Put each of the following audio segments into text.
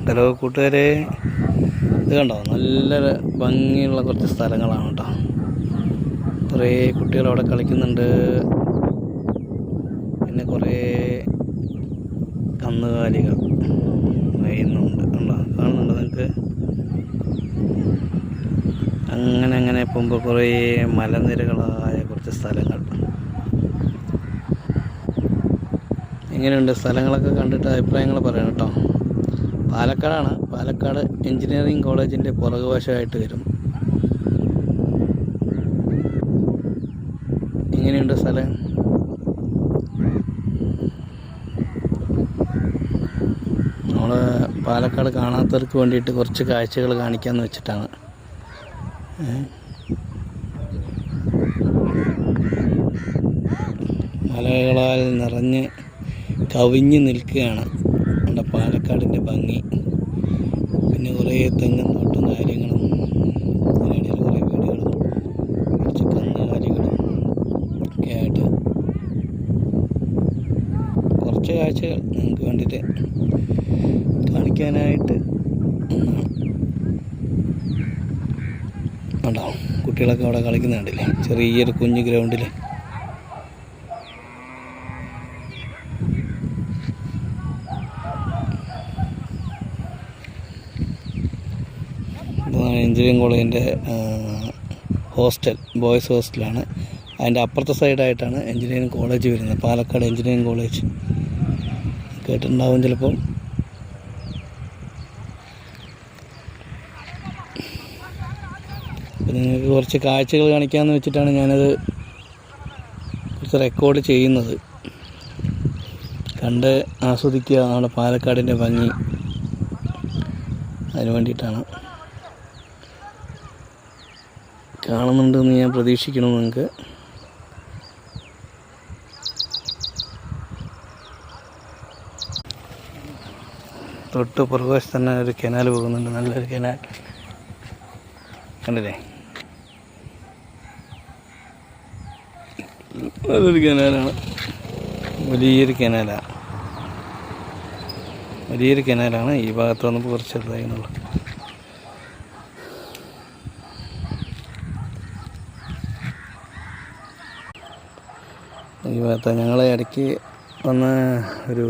Hello കൂട്ടുകാരെ, ഇത് കണ്ടോ, നല്ല ഭംഗിയുള്ള കുറച്ച് സ്ഥലങ്ങളാണ് കേട്ടോ. കുറേ കുട്ടികൾ അവിടെ കളിക്കുന്നുണ്ട്. പിന്നെ കുറേ കന്നുകാലികൾ മേയുന്നുണ്ട്. കണ്ടോ, കാണുന്നുണ്ടോ നിങ്ങൾക്ക്? അങ്ങനെ പോകുമ്പോൾ കുറേ മലനിരകളായ കുറച്ച് സ്ഥലങ്ങൾ. എങ്ങനെയുണ്ട് സ്ഥലങ്ങളൊക്കെ കണ്ടിട്ട് അഭിപ്രായങ്ങൾ പറയണം കേട്ടോ. പാലക്കാടാണ്. പാലക്കാട് എഞ്ചിനീയറിംഗ് കോളേജിൻ്റെ പുറകുവശമായിട്ട് വരും. എങ്ങനെയുണ്ട് സ്ഥലം? നമ്മൾ പാലക്കാട് കാണാത്തവർക്ക് വേണ്ടിയിട്ട് കുറച്ച് കാഴ്ചകൾ കാണിക്കാമെന്ന് വെച്ചിട്ടാണ്. മലകളാൽ നിറഞ്ഞ് കവിഞ്ഞ് നിൽക്കുകയാണ് നമ്മുടെ പാലക്കാടിൻ്റെ ഭംഗി. പിന്നെ കുറേ തെങ്ങും തോട്ടും കാര്യങ്ങളും, അതിനിടയിൽ കുറേ വീടുകളും കുറച്ച് കന്നുകാലികളും ഒക്കെ ആയിട്ട് കുറച്ച് കാഴ്ചകൾ നിങ്ങൾക്ക് വേണ്ടിയിട്ട് കാണിക്കാനായിട്ട് ഉണ്ടാവും. കുട്ടികളൊക്കെ അവിടെ കളിക്കുന്ന കണ്ടില്ലേ, ചെറിയൊരു കുഞ്ഞു ഗ്രൗണ്ടിൽ. എഞ്ചിനീയറിംഗ് കോളേജിൻ്റെ ഹോസ്റ്റൽ, ബോയ്സ് ഹോസ്റ്റലാണ്. അതിൻ്റെ അപ്പുറത്തെ സൈഡായിട്ടാണ് എഞ്ചിനീയറിംഗ് കോളേജ് വരുന്നത്. പാലക്കാട് എഞ്ചിനീയറിംഗ് കോളേജ് കേട്ടിട്ടുണ്ടാവും ചിലപ്പം. അപ്പം നിങ്ങൾക്ക് കുറച്ച് കാഴ്ചകൾ കാണിക്കാമെന്ന് വെച്ചിട്ടാണ് ഞാനത് കുറച്ച് റെക്കോർഡ് ചെയ്യുന്നത്. കണ്ട് ആസ്വദിക്കുക നമ്മുടെ പാലക്കാടിൻ്റെ ഭംഗി. അതിന് വേണ്ടിയിട്ടാണ്. കാണുന്നുണ്ടെന്ന് ഞാൻ പ്രതീക്ഷിക്കണം. നിങ്ങൾക്ക് തൊട്ട് പുറകുവശത്ത് തന്നെ ഒരു കനാൽ പോകുന്നുണ്ട്. നല്ലൊരു കനാൽ കണ്ടില്ലേ, നല്ലൊരു കനാലാണ്. വലിയൊരു കനാലാണ്. ഈ ഭാഗത്ത് വന്നപ്പോൾ കുറച്ച് ചെറുതായിരുന്നുള്ളൂ. ഈ ഭാഗത്ത് ഞങ്ങളെ ഇടയ്ക്ക് വന്ന് ഒരു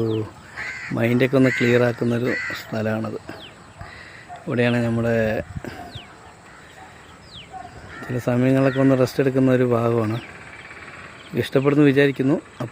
മൈൻഡൊക്കെ ഒന്ന് ക്ലിയർ ആക്കുന്നൊരു സ്ഥലമാണത്. ഇവിടെയാണ് നമ്മുടെ ചില സമയങ്ങളൊക്കെ ഒന്ന് റെസ്റ്റ് എടുക്കുന്ന ഒരു ഭാഗമാണ്. ഇഷ്ടപ്പെടുന്നു വിചാരിക്കുന്നു. അപ്പോൾ